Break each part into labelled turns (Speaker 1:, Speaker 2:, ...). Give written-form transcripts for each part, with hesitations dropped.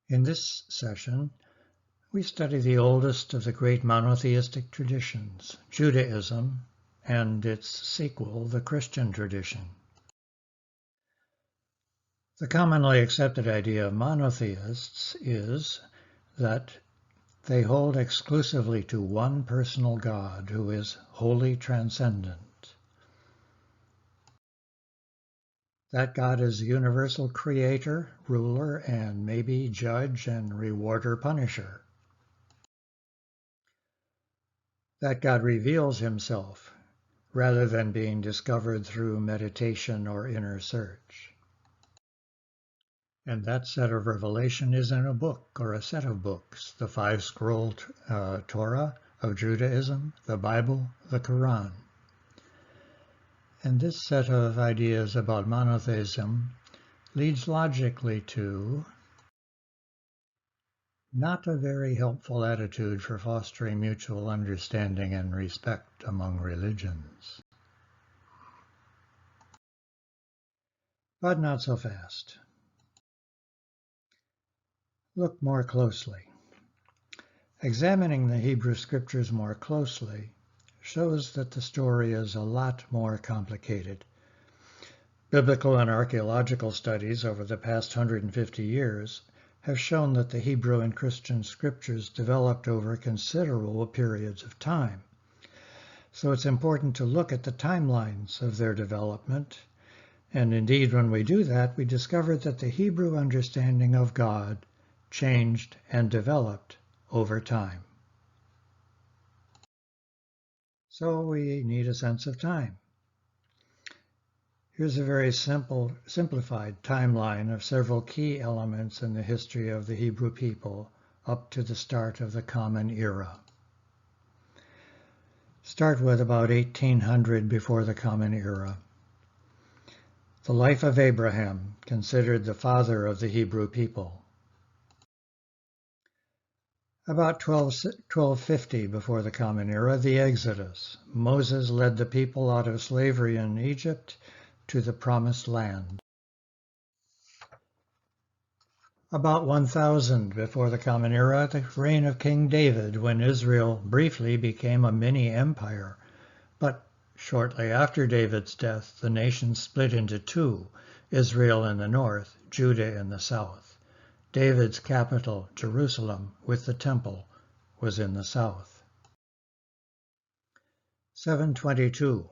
Speaker 1: In this session, we study the oldest of the great monotheistic traditions, Judaism, and its sequel, the Christian tradition. The commonly accepted idea of monotheists is that they hold exclusively to one personal God who is wholly transcendent. That God is the universal creator, ruler, and maybe judge and rewarder, punisher. That God reveals himself rather than being discovered through meditation or inner search. And that set of revelation is in a book or a set of books, the five-scroll Torah of Judaism, the Bible, the Quran. And this set of ideas about monotheism leads logically to not a very helpful attitude for fostering mutual understanding and respect among religions. But not so fast. Look more closely. Examining the Hebrew Scriptures more closely shows that the story is a lot more complicated. Biblical and archaeological studies over the past 150 years have shown that the Hebrew and Christian Scriptures developed over considerable periods of time. So it's important to look at the timelines of their development. And indeed, when we do that, we discover that the Hebrew understanding of God changed and developed over time. So we need a sense of time. Here's a very simplified timeline of several key elements in the history of the Hebrew people up to the start of the Common Era. Start with about 1800 before the Common Era. The life of Abraham, considered the father of the Hebrew people. About 1250 before the Common Era, the Exodus. Moses led the people out of slavery in Egypt to the Promised Land. About 1000 before the Common Era, the reign of King David, when Israel briefly became a mini-empire. But shortly after David's death, the nation split into two, Israel in the north, Judah in the south. David's capital, Jerusalem, with the temple, was in the south. 722.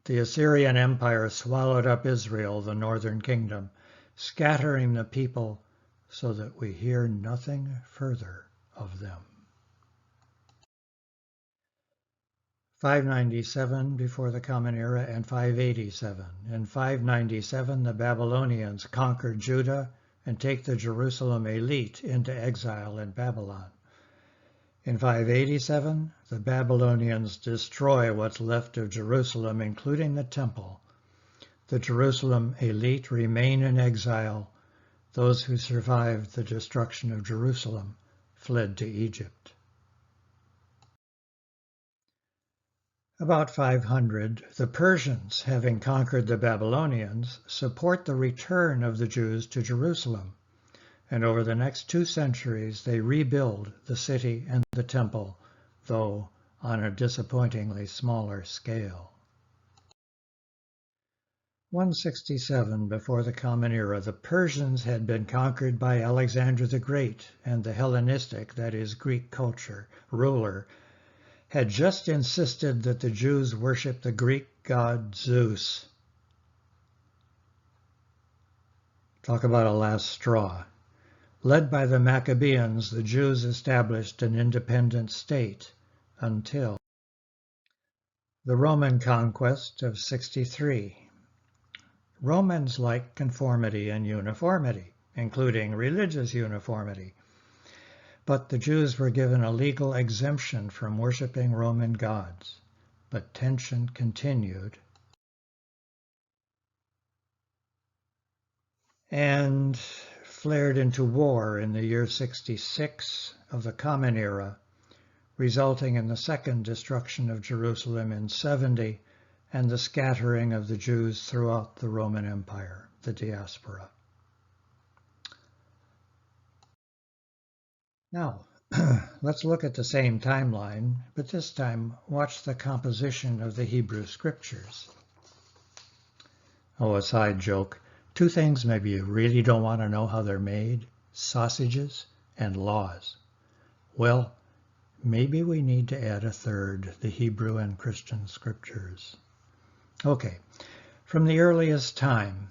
Speaker 1: The Assyrian Empire swallowed up Israel, the northern kingdom, scattering the people so that we hear nothing further of them. 597 before the Common Era and 587. In 597, the Babylonians conquered Judah and take the Jerusalem elite into exile in Babylon. In 587, the Babylonians destroy what's left of Jerusalem, including the temple. The Jerusalem elite remain in exile. Those who survived the destruction of Jerusalem fled to Egypt. About 500, the Persians, having conquered the Babylonians, support the return of the Jews to Jerusalem, and over the next 2 centuries they rebuild the city and the temple, though on a disappointingly smaller scale. 167 before the Common Era, the Persians had been conquered by Alexander the Great, and the Hellenistic, that is Greek culture, ruler, had just insisted that the Jews worship the Greek god Zeus. Talk about a last straw. Led by the Maccabees, the Jews established an independent state until the Roman conquest of 63. Romans liked conformity and uniformity, including religious uniformity. But the Jews were given a legal exemption from worshiping Roman gods. But tension continued. And flared into war in the year 66 of the Common Era, resulting in the second destruction of Jerusalem in 70 and the scattering of the Jews throughout the Roman Empire, the diaspora. Now, let's look at the same timeline, but this time watch the composition of the Hebrew Scriptures. Oh, a side joke. Two things maybe you really don't want to know how they're made: sausages and laws. Well, maybe we need to add a third, the Hebrew and Christian Scriptures. Okay, from the earliest time,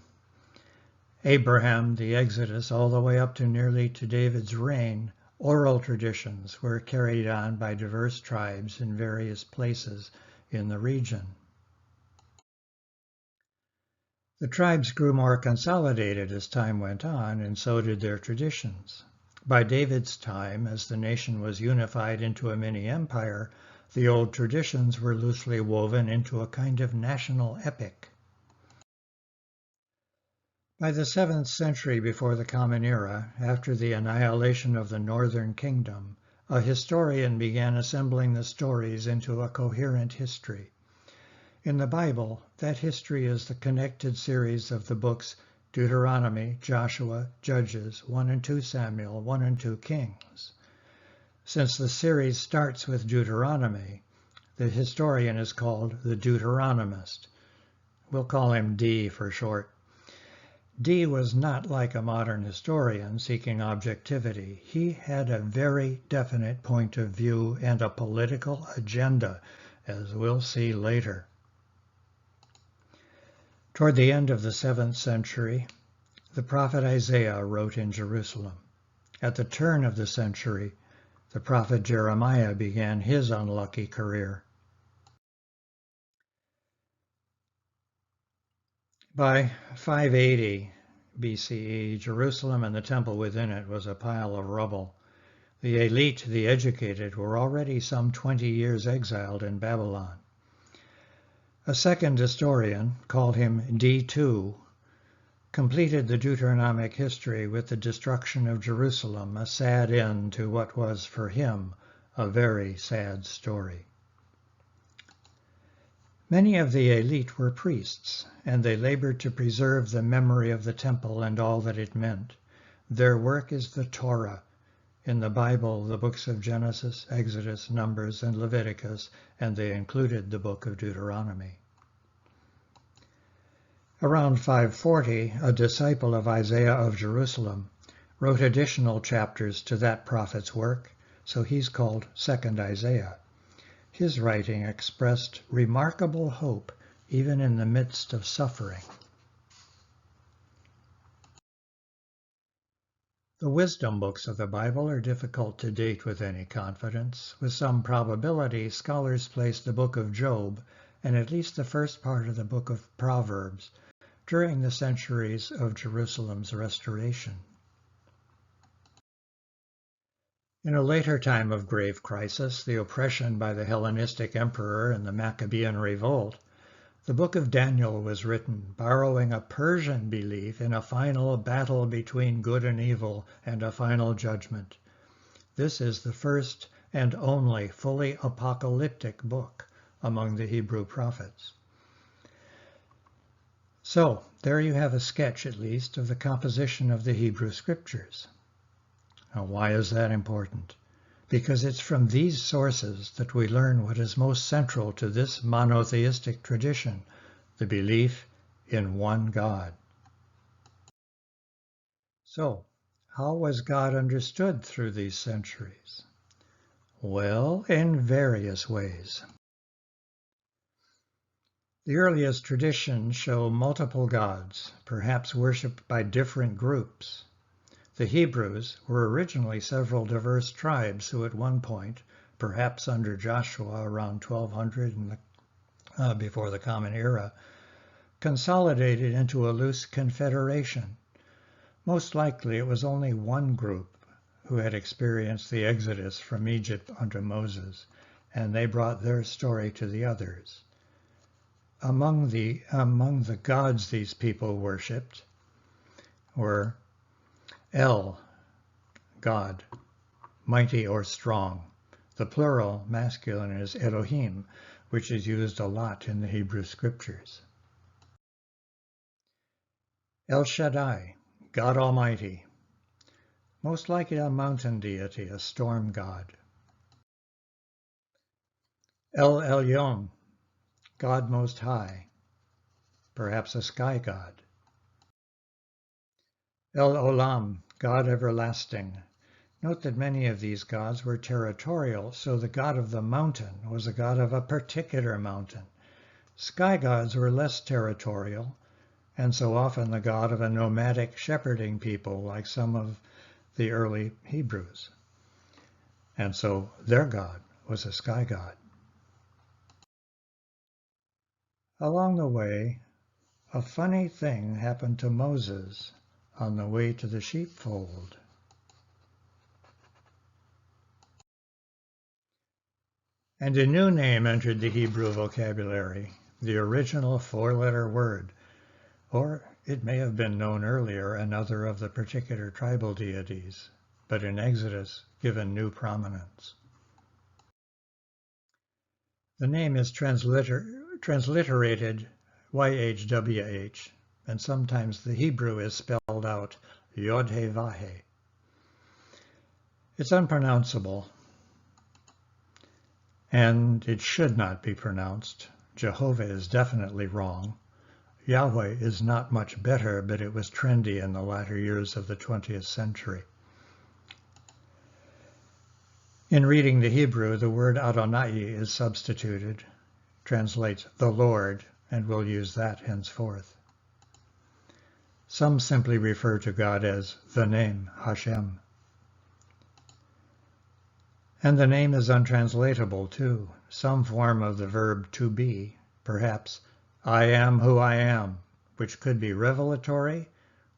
Speaker 1: Abraham, the Exodus, all the way up to nearly to David's reign, oral traditions were carried on by diverse tribes in various places in the region. The tribes grew more consolidated as time went on, and so did their traditions. By David's time, as the nation was unified into a mini-empire, the old traditions were loosely woven into a kind of national epic. By the 7th century before the Common Era, after the annihilation of the Northern Kingdom, a historian began assembling the stories into a coherent history. In the Bible, that history is the connected series of the books Deuteronomy, Joshua, Judges, 1 and 2 Samuel, 1 and 2 Kings. Since the series starts with Deuteronomy, the historian is called the Deuteronomist. We'll call him D for short. D was not like a modern historian seeking objectivity. He had a very definite point of view and a political agenda, as we'll see later. Toward the end of the 7th century, the prophet Isaiah wrote in Jerusalem. At the turn of the century, the prophet Jeremiah began his unlucky career. By 580 BCE, Jerusalem and the temple within it was a pile of rubble. The elite, the educated, were already some 20 years exiled in Babylon. A second historian, called him D2, completed the Deuteronomic history with the destruction of Jerusalem, a sad end to what was, for him, a very sad story. Many of the elite were priests, and they labored to preserve the memory of the temple and all that it meant. Their work is the Torah. In the Bible, the books of Genesis, Exodus, Numbers, and Leviticus, and they included the book of Deuteronomy. Around 540, a disciple of Isaiah of Jerusalem wrote additional chapters to that prophet's work, so he's called Second Isaiah. His writing expressed remarkable hope even in the midst of suffering. The wisdom books of the Bible are difficult to date with any confidence. With some probability, scholars place the book of Job and at least the first part of the book of Proverbs during the centuries of Jerusalem's restoration. In a later time of grave crisis, the oppression by the Hellenistic emperor and the Maccabean revolt, the book of Daniel was written, borrowing a Persian belief in a final battle between good and evil and a final judgment. This is the first and only fully apocalyptic book among the Hebrew prophets. So, there you have a sketch, at least, of the composition of the Hebrew Scriptures. Now, why is that important? Because it's from these sources that we learn what is most central to this monotheistic tradition, the belief in one God. So, how was God understood through these centuries? Well, in various ways. The earliest traditions show multiple gods, perhaps worshipped by different groups. The Hebrews were originally several diverse tribes who at one point, perhaps under Joshua around 1200 before the Common Era, consolidated into a loose confederation. Most likely it was only one group who had experienced the exodus from Egypt under Moses, and they brought their story to the others. Among the gods these people worshipped were El, God, mighty or strong. The plural masculine is Elohim, which is used a lot in the Hebrew Scriptures. El Shaddai, God Almighty. most likely a mountain deity, a storm god. El Elyon, God Most High, perhaps a sky god. El Olam, God Everlasting. Note that many of these gods were territorial, so the god of the mountain was a god of a particular mountain. Sky gods were less territorial, and so often the god of a nomadic shepherding people like some of the early Hebrews. And so their god was a sky god. Along the way, a funny thing happened to Moses on the way to the sheepfold. And a new name entered the Hebrew vocabulary, the original four-letter word, or it may have been known earlier, another of the particular tribal deities, but in Exodus given new prominence. The name is transliterated YHWH, and sometimes the Hebrew is spelled out Yod-He-Vah-He. It's unpronounceable, and it should not be pronounced. Jehovah is definitely wrong. Yahweh is not much better, but it was trendy in the latter years of the 20th century. In reading the Hebrew, the word Adonai is substituted, translates the Lord, and we'll use that henceforth. Some simply refer to God as the name, Hashem. And the name is untranslatable too, some form of the verb to be, perhaps I am who I am, which could be revelatory,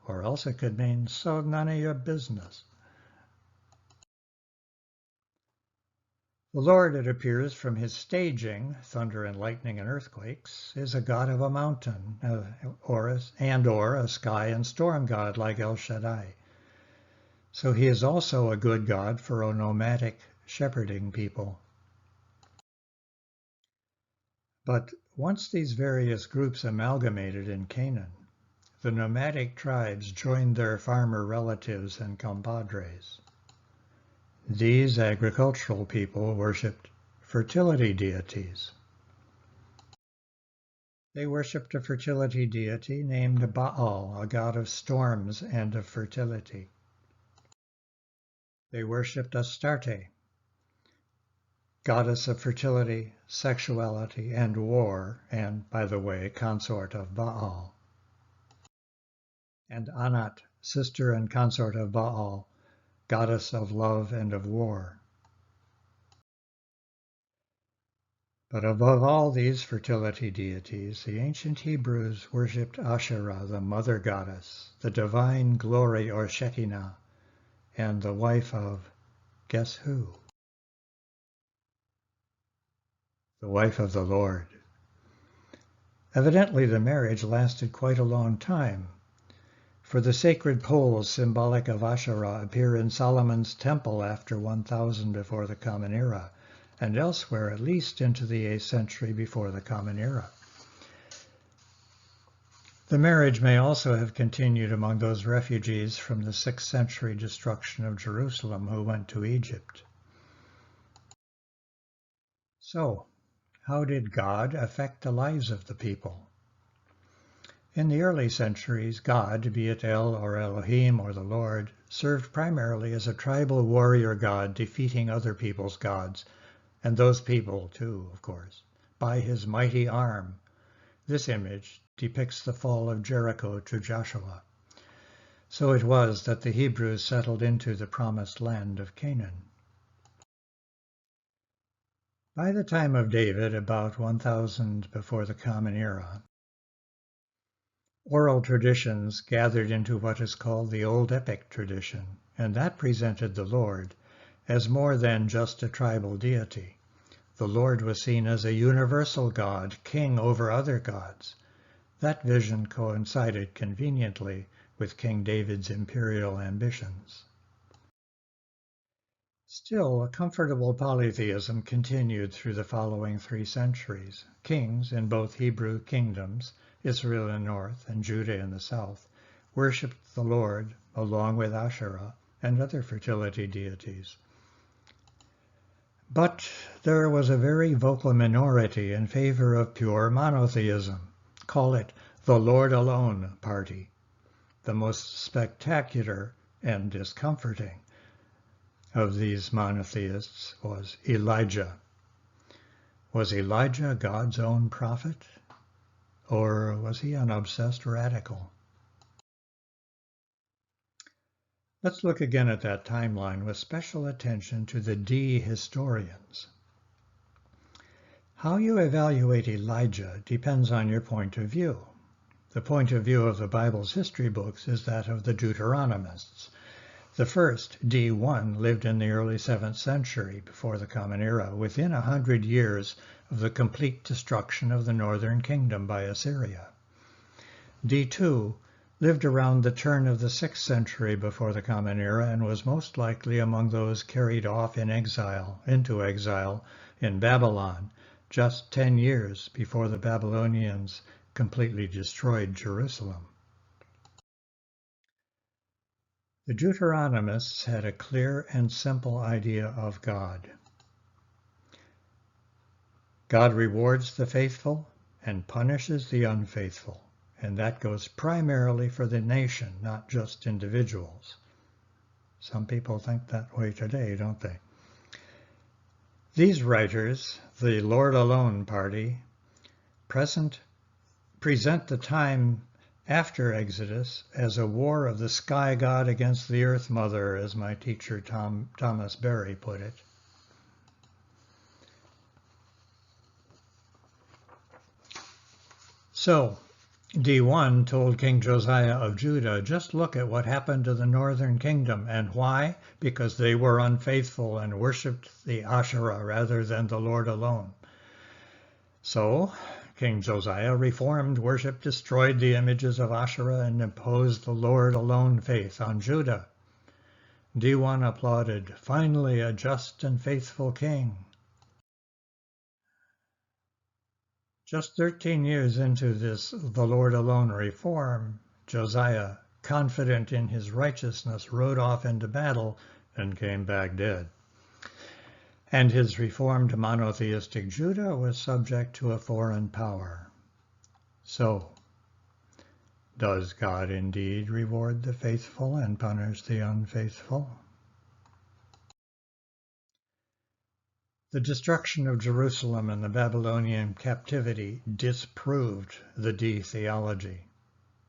Speaker 1: or else it could mean so none of your business. The Lord, it appears from his staging, thunder and lightning and earthquakes, is a god of a mountain, or a sky and storm god like El Shaddai. So he is also a good god for a nomadic shepherding people. But once these various groups amalgamated in Canaan, the nomadic tribes joined their farmer relatives and compadres. These agricultural people worshipped fertility deities. They worshipped a fertility deity named Baal, a god of storms and of fertility. They worshipped Astarte, goddess of fertility, sexuality, and war, and, by the way, consort of Baal. And Anat, sister and consort of Baal, goddess of love and of war. But above all these fertility deities, the ancient Hebrews worshipped Asherah, the mother goddess, the divine glory or Shekinah, and the wife of, guess who? The wife of the Lord. Evidently the marriage lasted quite a long time, for the sacred poles symbolic of Asherah appear in Solomon's temple after 1000 before the Common Era, and elsewhere at least into the 8th century before the Common Era. The marriage may also have continued among those refugees from the 6th century destruction of Jerusalem who went to Egypt. So, how did God affect the lives of the people? In the early centuries, God, be it El or Elohim or the Lord, served primarily as a tribal warrior god defeating other people's gods, and those people too, of course, by his mighty arm. This image depicts the fall of Jericho to Joshua. So it was that the Hebrews settled into the promised land of Canaan. By the time of David, about 1000 before the Common Era, oral traditions gathered into what is called the Old Epic tradition, and that presented the Lord as more than just a tribal deity. The Lord was seen as a universal God, king over other gods. That vision coincided conveniently with King David's imperial ambitions. Still, a comfortable polytheism continued through the following 3 centuries. Kings in both Hebrew kingdoms, Israel in the north and Judah in the south, worshipped the Lord along with Asherah and other fertility deities. But there was a very vocal minority in favor of pure monotheism. Call it the Lord alone party. The most spectacular and discomforting of these monotheists was Elijah. Was Elijah God's own prophet? Or was he an obsessed radical? Let's look again at that timeline with special attention to the D historians. How you evaluate Elijah depends on your point of view. The point of view of the Bible's history books is that of the Deuteronomists. The first, D1, lived in the early 7th century before the Common Era, within 100 years of the complete destruction of the northern kingdom by Assyria. D2 lived around the turn of the 6th century before the Common Era and was most likely among those carried off into exile in Babylon, just 10 years before the Babylonians completely destroyed Jerusalem. The Deuteronomists had a clear and simple idea of God. God rewards the faithful and punishes the unfaithful. And that goes primarily for the nation, not just individuals. Some people think that way today, don't they? These writers, the Lord alone party, present present the time after Exodus as a war of the sky god against the earth mother, as my teacher Thomas Berry put it. So, D1 told King Josiah of Judah, just look at what happened to the northern kingdom. And why? Because they were unfaithful and worshipped the Asherah rather than the Lord alone. So, King Josiah reformed worship, destroyed the images of Asherah, and imposed the Lord alone faith on Judah. D1 applauded, finally a just and faithful king. Just 13 years into this the Lord alone reform, Josiah, confident in his righteousness, rode off into battle and came back dead. And his reformed monotheistic Judah was subject to a foreign power. So, does God indeed reward the faithful and punish the unfaithful? The destruction of Jerusalem and the Babylonian captivity disproved the D theology.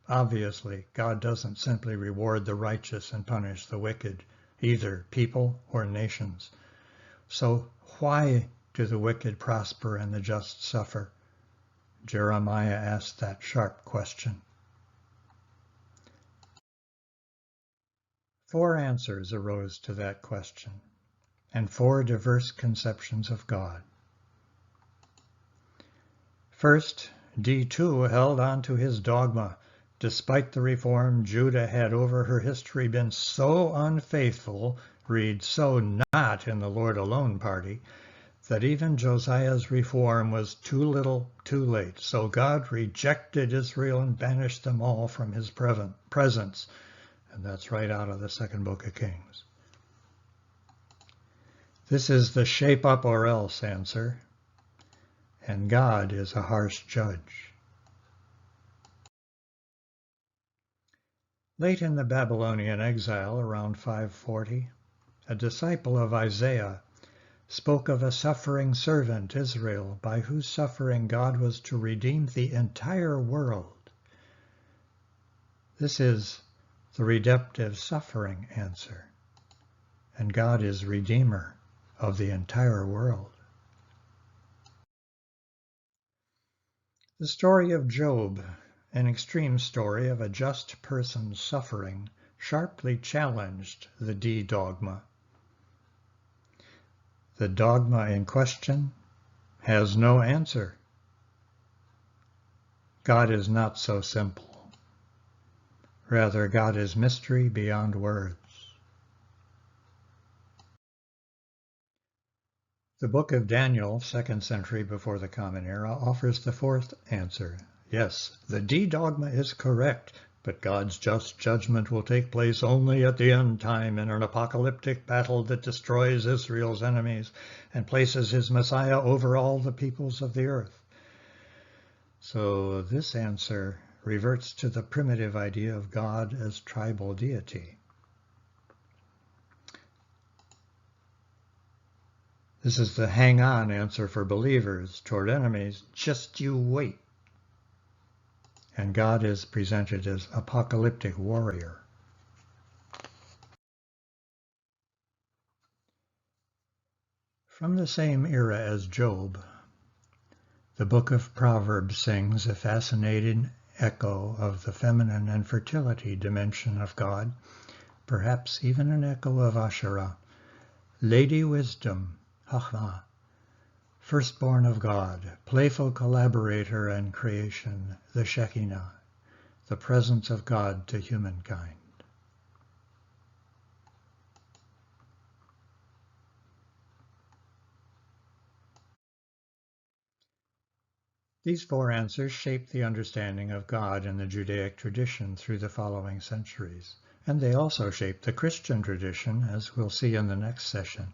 Speaker 1: Obviously, God doesn't simply reward the righteous and punish the wicked, either people or nations. So why do the wicked prosper and the just suffer? Jeremiah asked that sharp question. 4 answers arose to that question, and 4 diverse conceptions of God. First, D2 held on to his dogma. Despite the reform, Judah had over her history been so unfaithful, read so not in the Lord alone party, that even Josiah's reform was too little, too late. So God rejected Israel and banished them all from his presence. And that's right out of the 2nd book of Kings. This is the shape up or else answer, and God is a harsh judge. Late in the Babylonian exile, around 540, a disciple of Isaiah spoke of a suffering servant, Israel, by whose suffering God was to redeem the entire world. This is the redemptive suffering answer, and God is Redeemer of the entire world. The story of Job, an extreme story of a just person suffering, sharply challenged the D dogma. The dogma in question has no answer. God is not so simple. Rather, God is mystery beyond words. The book of Daniel, 2nd century before the Common Era, offers the 4th answer. Yes, the D dogma is correct. But God's just judgment will take place only at the end time in an apocalyptic battle that destroys Israel's enemies and places his Messiah over all the peoples of the earth. So this answer reverts to the primitive idea of God as tribal deity. This is the hang-on answer for believers toward enemies. Just you wait. And God is presented as apocalyptic warrior. From the same era as Job, the book of Proverbs sings a fascinating echo of the feminine and fertility dimension of God, perhaps even an echo of Asherah. Lady Wisdom, Chachma, firstborn of God, playful collaborator and creation, the Shekinah, the presence of God to humankind. These four answers shaped the understanding of God in the Judaic tradition through the following centuries, and they also shaped the Christian tradition, as we'll see in the next session.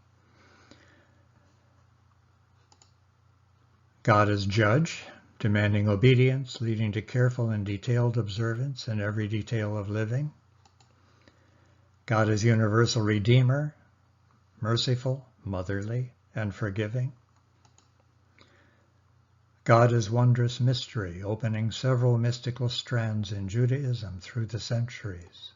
Speaker 1: God is judge, demanding obedience, leading to careful and detailed observance in every detail of living. God is universal redeemer, merciful, motherly, and forgiving. God is wondrous mystery, opening several mystical strands in Judaism through the centuries.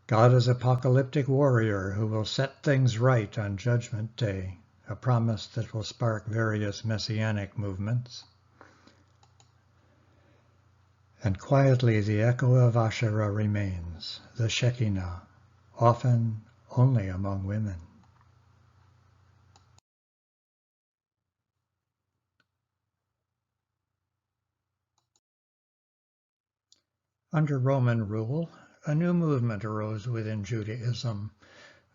Speaker 1: God is apocalyptic warrior who will set things right on Judgment Day, a promise that will spark various messianic movements. And quietly the echo of Asherah remains, the Shekinah, often only among women. Under Roman rule, a new movement arose within Judaism,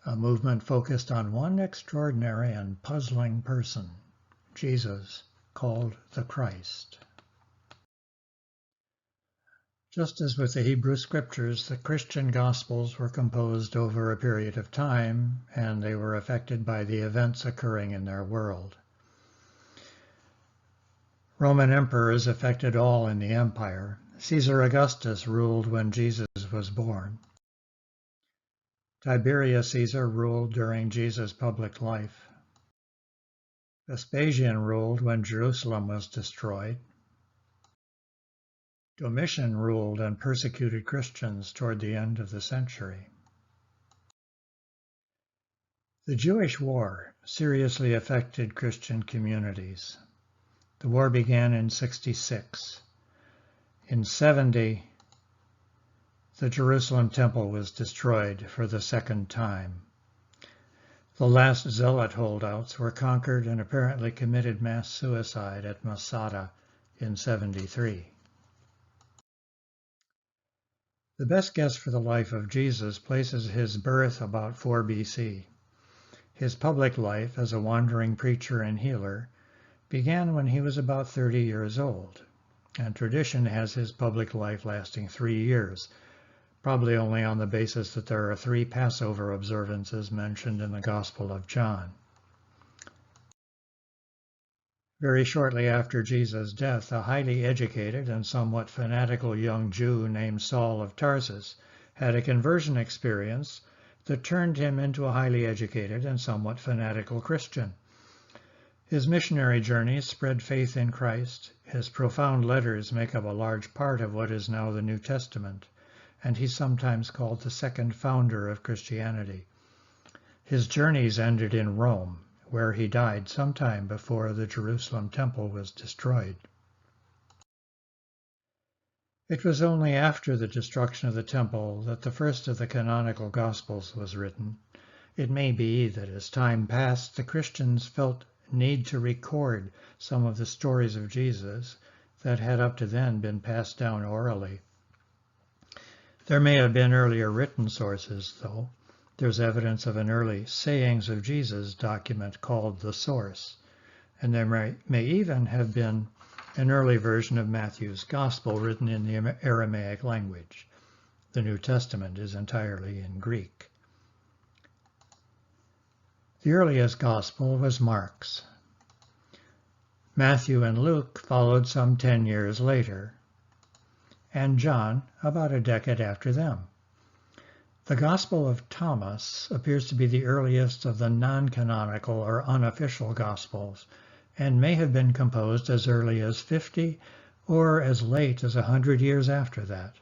Speaker 1: a movement focused on one extraordinary and puzzling person, Jesus, called the Christ. Just as with the Hebrew Scriptures, the Christian Gospels were composed over a period of time, and they were affected by the events occurring in their world. Roman emperors affected all in the empire. Caesar Augustus ruled when Jesus was born. Tiberius Caesar ruled during Jesus' public life. Vespasian ruled when Jerusalem was destroyed. Domitian ruled and persecuted Christians toward the end of the century. The Jewish War seriously affected Christian communities. The war began in 66. In 70, the Jerusalem temple was destroyed for the second time. The last zealot holdouts were conquered and apparently committed mass suicide at Masada in 73. The best guess for the life of Jesus places his birth about 4 BC. His public life as a wandering preacher and healer began when he was about 30 years old, and tradition has his public life lasting 3 years, probably only on the basis that there are 3 Passover observances mentioned in the Gospel of John. Very shortly after Jesus' death, a highly educated and somewhat fanatical young Jew named Saul of Tarsus had a conversion experience that turned him into a highly educated and somewhat fanatical Christian. His missionary journeys spread faith in Christ. His profound letters make up a large part of what is now the New Testament, and he's sometimes called the second founder of Christianity. His journeys ended in Rome, where he died sometime before the Jerusalem temple was destroyed. It was only after the destruction of the temple that the first of the canonical Gospels was written. It may be that as time passed, the Christians felt need to record some of the stories of Jesus that had up to then been passed down orally. There may have been earlier written sources, though. There's evidence of an early Sayings of Jesus document called The Source, and there may even have been an early version of Matthew's Gospel written in the Aramaic language. The New Testament is entirely in Greek. The earliest Gospel was Mark's. Matthew and Luke followed some 10 years later, and John about a decade after them. The Gospel of Thomas appears to be the earliest of the non-canonical or unofficial Gospels, and may have been composed as early as 50 or as late as 100 years after that.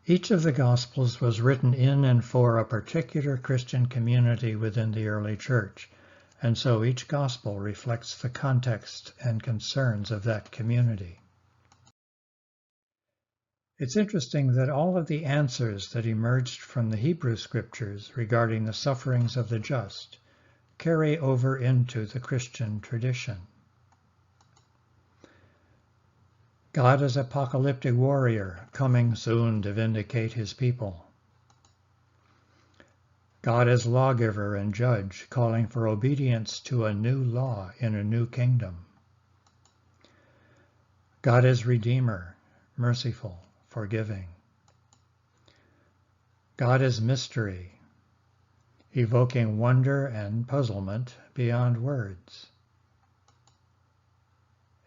Speaker 1: Each of the Gospels was written in and for a particular Christian community within the early church, and so each Gospel reflects the context and concerns of that community. It's interesting that all of the answers that emerged from the Hebrew Scriptures regarding the sufferings of the just carry over into the Christian tradition. God is apocalyptic warrior, coming soon to vindicate his people. God is lawgiver and judge, calling for obedience to a new law in a new kingdom. God is redeemer, merciful, forgiving. God is mystery, evoking wonder and puzzlement beyond words.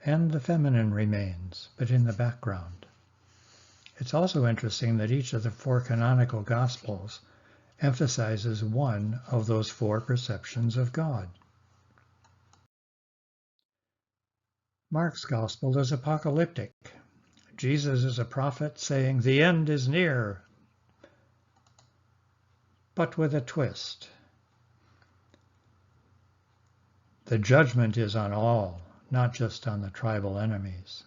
Speaker 1: And the feminine remains, but in the background. It's also interesting that each of the 4 canonical Gospels emphasizes one of those 4 perceptions of God. Mark's Gospel is apocalyptic. Jesus is a prophet saying, "The end is near," but with a twist. The judgment is on all, not just on the tribal enemies.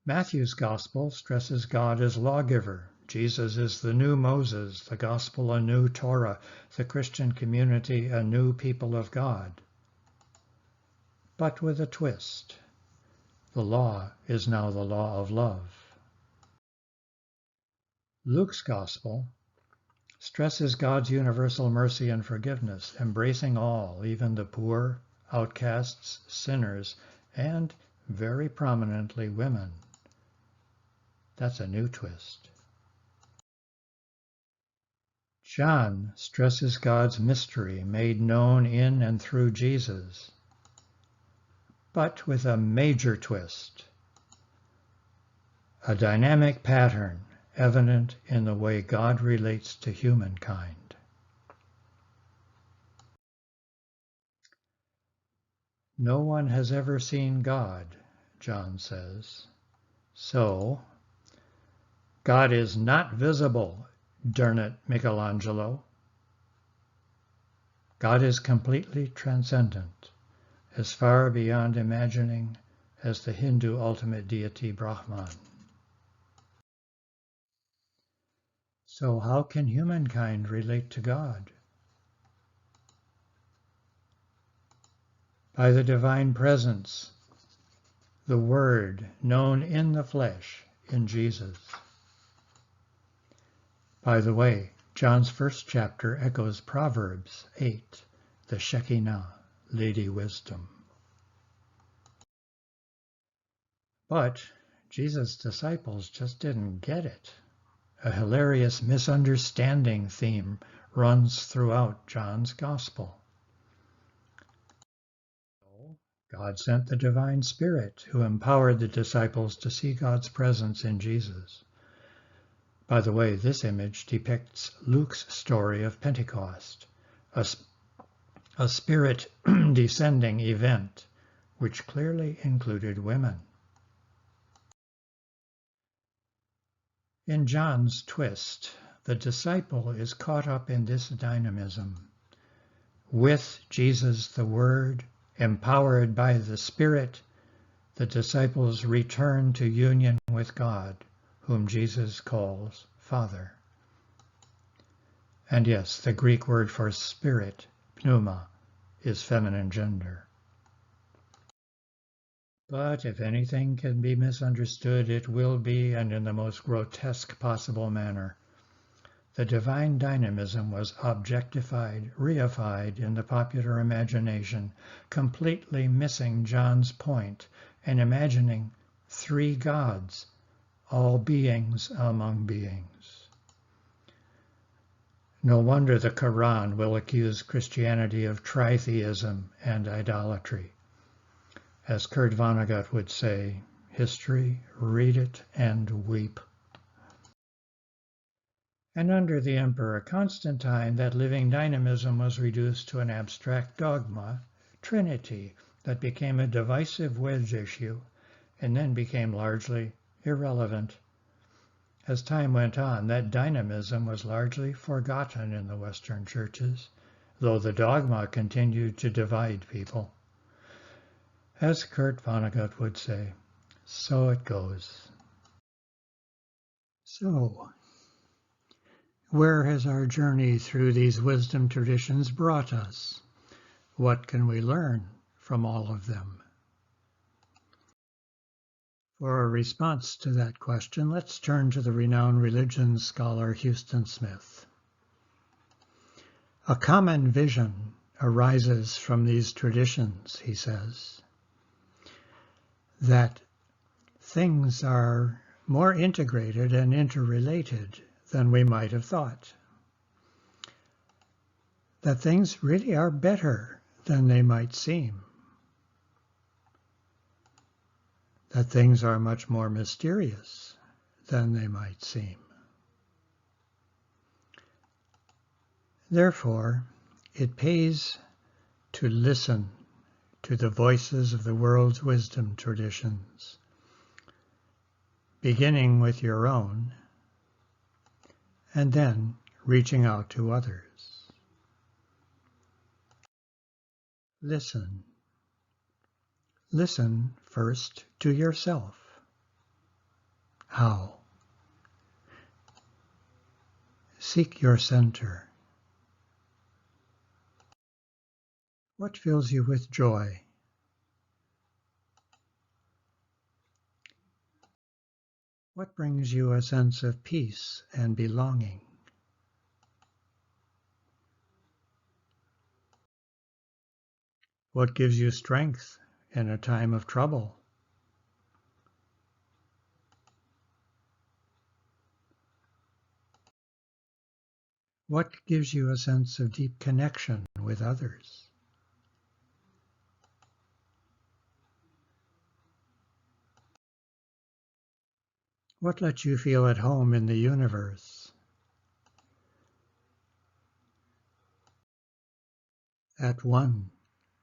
Speaker 1: Matthew's Gospel stresses God as lawgiver. Jesus is the new Moses, the Gospel a new Torah, the Christian community a new people of God. But with a twist. The law is now the law of love. Luke's Gospel stresses God's universal mercy and forgiveness, embracing all, even the poor, outcasts, sinners, and, very prominently, women. That's a new twist. John stresses God's mystery made known in and through Jesus, but with a major twist. A dynamic pattern evident in the way God relates to humankind. No one has ever seen God, John says. So, God is not visible, darn it, Michelangelo. God is completely transcendent, as far beyond imagining as the Hindu ultimate deity Brahman. So how can humankind relate to God? By the divine presence, the Word known in the flesh in Jesus. By the way, John's first chapter echoes Proverbs 8, the Shekinah, Lady Wisdom. But Jesus' disciples just didn't get it. A hilarious misunderstanding theme runs throughout John's Gospel. God sent the divine Spirit who empowered the disciples to see God's presence in Jesus. By the way, this image depicts Luke's story of Pentecost, a Spirit descending event, which clearly included women. In John's twist, the disciple is caught up in this dynamism. With Jesus the Word, empowered by the Spirit, the disciples return to union with God, whom Jesus calls Father. And yes, the Greek word for spirit, pneuma, is feminine gender. But if anything can be misunderstood, it will be, and in the most grotesque possible manner. the divine dynamism was objectified, reified in the popular imagination, completely missing John's point and imagining three gods, all beings among beings. No wonder the Quran will accuse Christianity of tritheism and idolatry. As Kurt Vonnegut would say, history, read it and weep. And under the Emperor Constantine, that living dynamism was reduced to an abstract dogma, Trinity, that became a divisive wedge issue and then became largely irrelevant. As time went on, that dynamism was largely forgotten in the Western churches, though the dogma continued to divide people. As Kurt Vonnegut would say, so it goes. So, where has our journey through these wisdom traditions brought us? What can we learn from all of them? For a response to that question, let's turn to the renowned religion scholar Houston Smith. A common vision arises from these traditions, he says, that things are more integrated and interrelated than we might have thought. That things really are better than they might seem. That things are much more mysterious than they might seem. Therefore, it pays to listen to the voices of the world's wisdom traditions, beginning with your own, and then reaching out to others. Listen. Listen first to yourself. How? Seek your center. What fills you with joy? What brings you a sense of peace and belonging? What gives you strength in a time of trouble? What gives you a sense of deep connection with others? What lets you feel at home in the universe? At one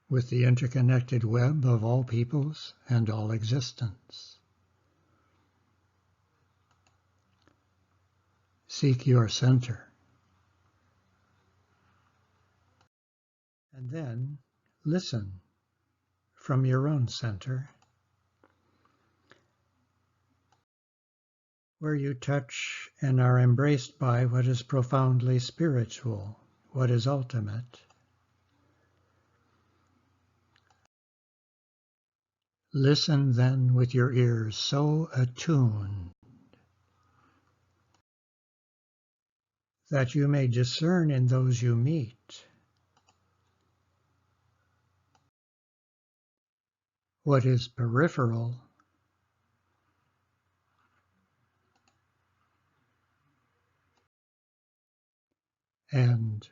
Speaker 1: with the interconnected web of all peoples and all existence. Seek your center. And then listen from your own center, where you touch and are embraced by what is profoundly spiritual, what is ultimate. Listen then with your ears so attuned that you may discern in those you meet what is peripheral and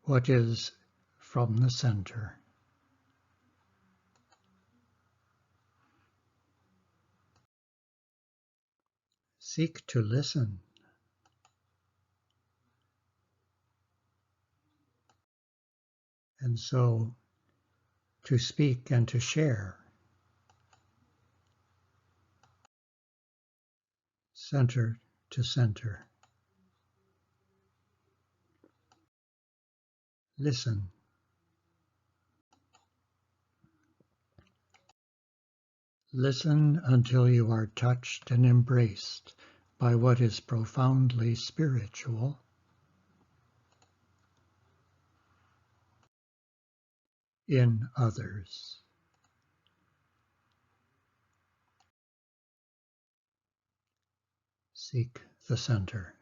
Speaker 1: what is from the center. Seek to listen. And so to speak and to share. Center to center. Listen. Listen until you are touched and embraced by what is profoundly spiritual. In others. Seek the center.